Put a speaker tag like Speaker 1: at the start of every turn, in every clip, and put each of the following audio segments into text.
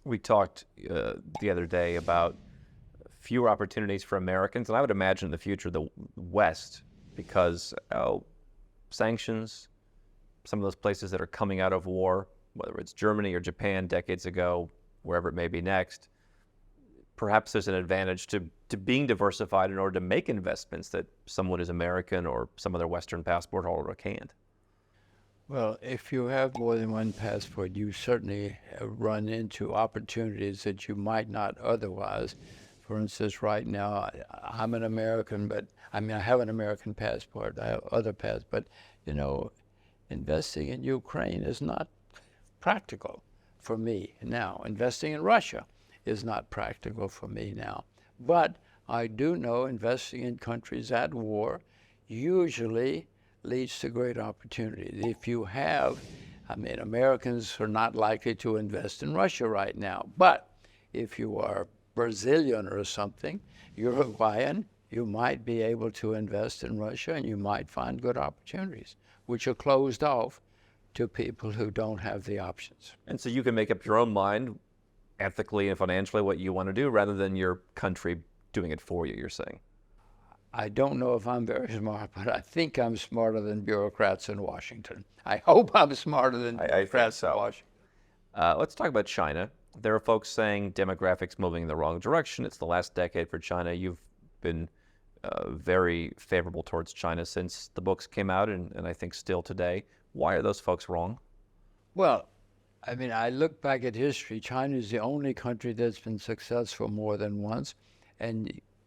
Speaker 1: We talked the other day about fewer opportunities for Americans, and I would imagine in the future the West, because sanctions, some of those places that are coming out of war, whether it's Germany or Japan decades ago, wherever it may be next, perhaps there's an advantage to being diversified in order to make investments that someone who's American or some other Western passport holder can't.
Speaker 2: Well, if you have more than one passport, you certainly run into opportunities that you might not otherwise. For instance, right now, I'm an American, but I have an American passport. I have other passports, but investing in Ukraine is not practical for me now. Investing in Russia is not practical for me now. But I do know investing in countries at war usually leads to great opportunities. If you have, Americans are not likely to invest in Russia right now, but if you are Brazilian or something, Uruguayan, you might be able to invest in Russia and you might find good opportunities, which are closed off to people who don't have the options.
Speaker 1: And so you can make up your own mind, ethically and financially, what you want to do rather than your country doing it for you, you're saying?
Speaker 2: I don't know if I'm very smart, but I think I'm smarter than bureaucrats in Washington. I hope I'm smarter than bureaucrats in Washington.
Speaker 1: Let's talk about China. There are folks saying demographics moving in the wrong direction. It's the last decade for China. You've been very favorable towards China since the books came out, and I think still today. Why are those folks wrong?
Speaker 2: Well, I look back at history. China is the only country that's been successful more than once.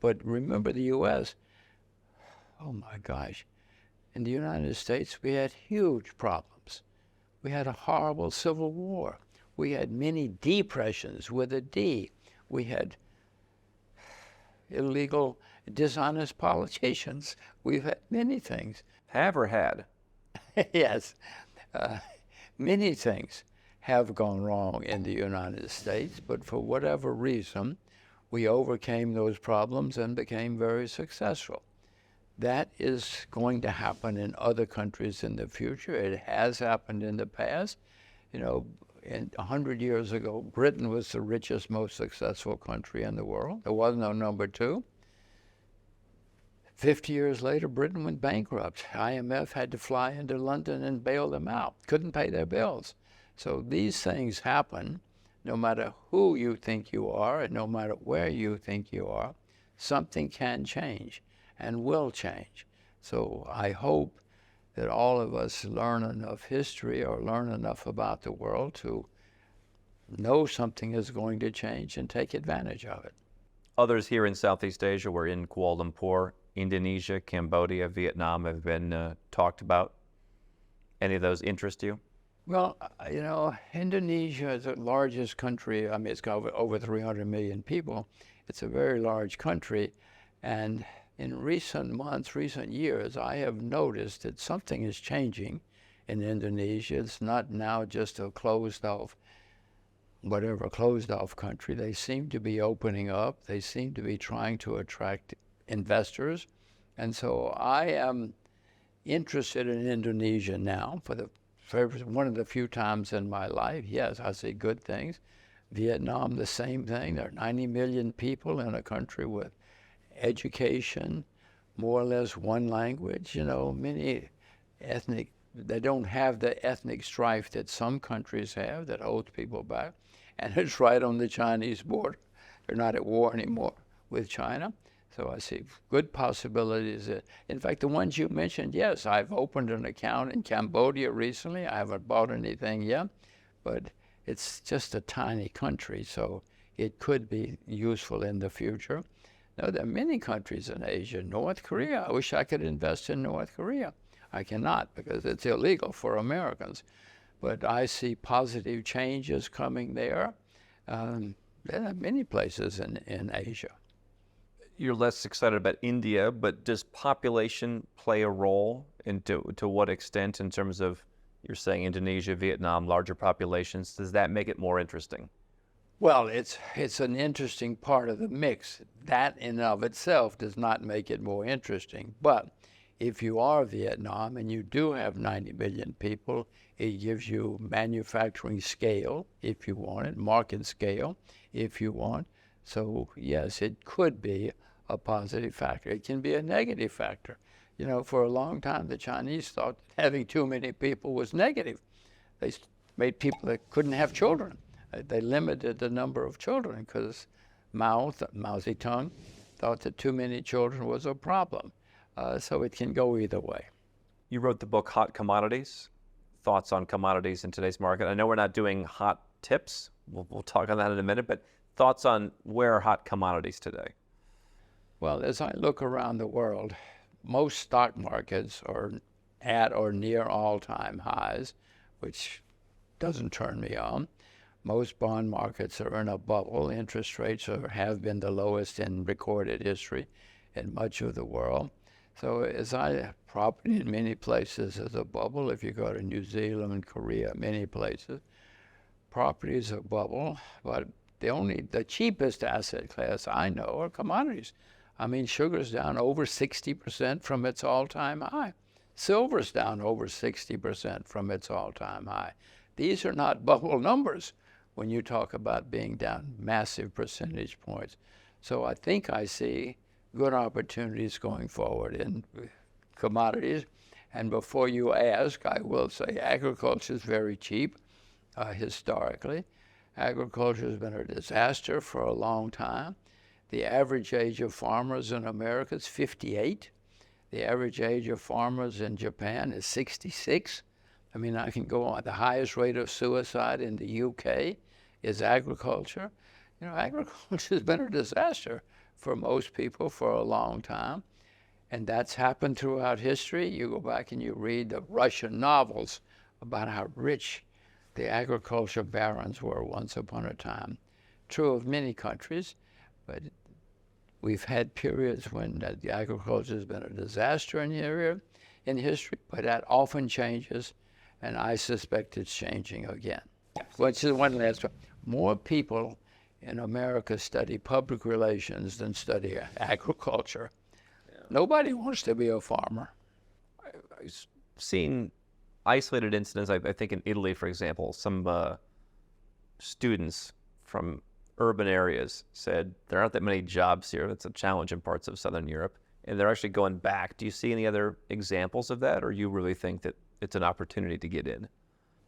Speaker 2: But remember the U.S., oh my gosh, in the United States, we had huge problems. We had a horrible civil war. We had many depressions with a D. We had illegal, dishonest politicians. We've had many things.
Speaker 1: Have or had?
Speaker 2: Yes. Many things have gone wrong in the United States, but for whatever reason, we overcame those problems and became very successful. That is going to happen in other countries in the future. It has happened in the past. 100 years ago, Britain was the richest, most successful country in the world. There was no number two. 50 years later, Britain went bankrupt. IMF had to fly into London and bail them out. Couldn't pay their bills. So these things happen no matter who you think you are and no matter where you think you are. Something can change and will change. So I hope that all of us learn enough history or learn enough about the world to know something is going to change and take advantage of it.
Speaker 1: Others here in Southeast Asia, we're in Kuala Lumpur, Indonesia, Cambodia, Vietnam have been talked about. Any of those interest you?
Speaker 2: Well, Indonesia is the largest country. It's got over 300 million people. It's a very large country. And in recent months, recent years, I have noticed that something is changing in Indonesia. It's not now just a closed off country. They seem to be opening up. They seem to be trying to attract investors. And so I am interested in Indonesia now for one of the few times in my life. Yes, I see good things. Vietnam, the same thing. There are 90 million people in a country with education, more or less one language, many ethnic, they don't have the ethnic strife that some countries have that holds people back. And it's right on the Chinese border. They're not at war anymore with China. So I see good possibilities. In fact, the ones you mentioned, yes, I've opened an account in Cambodia recently. I haven't bought anything yet, but it's just a tiny country, so it could be useful in the future. Now, there are many countries in Asia. North Korea, I wish I could invest in North Korea. I cannot because it's illegal for Americans. But I see positive changes coming there. There are many places in Asia.
Speaker 1: You're less excited about India, but does population play a role, and to what extent in terms of, you're saying Indonesia, Vietnam, larger populations, does that make it more interesting?
Speaker 2: Well, it's an interesting part of the mix. That in and of itself does not make it more interesting. But if you are Vietnam and you do have 90 million people, it gives you manufacturing scale, if you want it, market scale, if you want. So yes, it could be a positive factor. It can be a negative factor. You know, for a long time, the Chinese thought that having too many people was negative. They made people that couldn't have children. They limited the number of children because Mao Zedong thought that too many children was a problem. So it can go either way.
Speaker 1: You wrote the book Hot Commodities, thoughts on commodities in today's market. I know we're not doing hot tips. We'll talk on that in a minute, but thoughts on where are hot commodities today?
Speaker 2: Well, as I look around the world, most stock markets are at or near all-time highs, which doesn't turn me on. Most bond markets are in a bubble. Interest rates have been the lowest in recorded history in much of the world. So property in many places is a bubble. If you go to New Zealand, Korea, many places, property is a bubble. But the cheapest asset class I know are commodities. I mean, sugar's down over 60% from its all-time high. Silver's down over 60% from its all-time high. These are not bubble numbers when you talk about being down massive percentage points. So I think I see good opportunities going forward in commodities. And before you ask, I will say agriculture is very cheap historically. Agriculture has been a disaster for a long time. The average age of farmers in America is 58. The average age of farmers in Japan is 66. I mean, I can go on. The highest rate of suicide in the UK is agriculture. You know, agriculture has been a disaster for most people for a long time. And that's happened throughout history. You go back and you read the Russian novels about how rich the agriculture barons were once upon a time. True of many countries, but we've had periods when the agriculture has been a disaster in history, but that often changes, and I suspect it's changing again. Which is one last one. More people in America study public relations than study agriculture. Yeah. Nobody wants to be a farmer.
Speaker 1: I've seen isolated incidents. I think in Italy, for example, some students from urban areas said there aren't that many jobs here. That's a challenge in parts of Southern Europe. And they're actually going back. Do you see any other examples of that, or you really think that it's an opportunity to get in?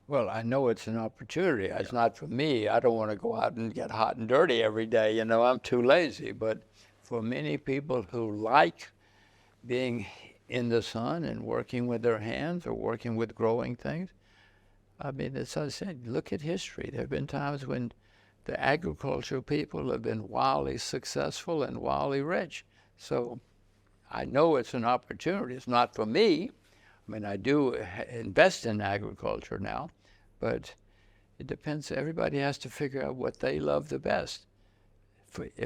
Speaker 2: Well, I know it's an opportunity. It's not for me. I don't want to go out and get hot and dirty every day. You know, I'm too lazy. But for many people who like being in the sun and working with their hands or working with growing things, I mean, as I said, look at history. There have been times when the agricultural people have been wildly successful and wildly rich. So I know it's an opportunity. It's not for me. I mean, I do invest in agriculture now, but it depends. Everybody has to figure out what they love the best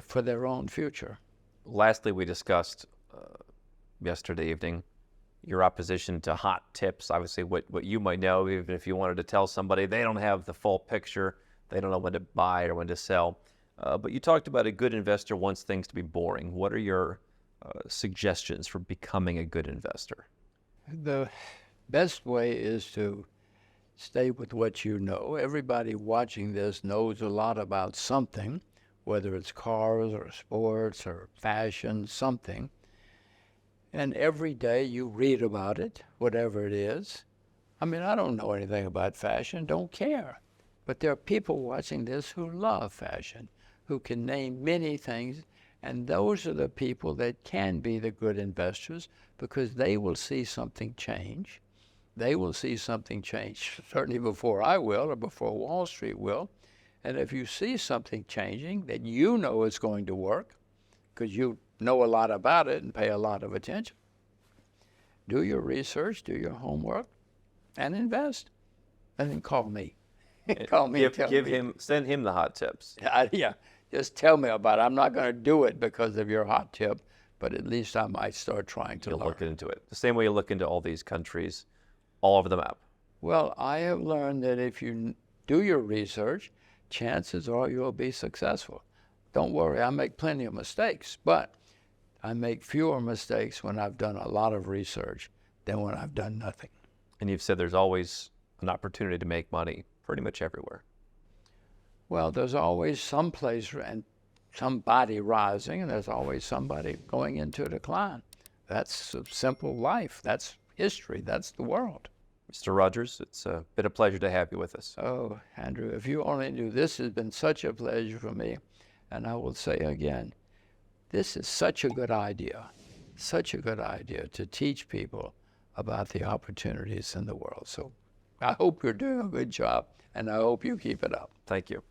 Speaker 2: for their own future.
Speaker 1: Lastly, we discussed yesterday evening your opposition to hot tips. Obviously, what you might know, even if you wanted to tell somebody, they don't have the full picture. They don't know when to buy or when to sell. But you talked about a good investor wants things to be boring. What are your suggestions for becoming a good investor?
Speaker 2: The best way is to stay with what you know. Everybody watching this knows a lot about something, whether it's cars or sports or fashion, something. And every day you read about it, whatever it is. I mean, I don't know anything about fashion, don't care. But there are people watching this who love fashion, who can name many things. And those are the people that can be the good investors because they will see something change. They will see something change, certainly before I will or before Wall Street will. And if you see something changing that you know is going to work, because you know a lot about it and pay a lot of attention, do your research, do your homework, and invest. And then call me. Call me.
Speaker 1: Send him the hot tips.
Speaker 2: Yeah. Just tell me about it. I'm not going to do it because of your hot tip, but at least I might start trying to learn.
Speaker 1: Look into it. The same way you look into all these countries all over the map.
Speaker 2: Well, I have learned that if you do your research, chances are you'll be successful. Don't worry, I make plenty of mistakes, but I make fewer mistakes when I've done a lot of research than when I've done nothing.
Speaker 1: And you've said there's always an opportunity to make money pretty much everywhere.
Speaker 2: Well, there's always some place and somebody rising, and there's always somebody going into a decline. That's a simple life. That's history. That's the world.
Speaker 1: Mr. Rogers, it's been a pleasure to have you with us.
Speaker 2: Oh, Andrew, if you only knew, this has been such a pleasure for me. And I will say again, this is such a good idea to teach people about the opportunities in the world. So I hope you're doing a good job, and I hope you keep it up.
Speaker 1: Thank you.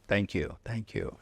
Speaker 2: Thank you. Thank you.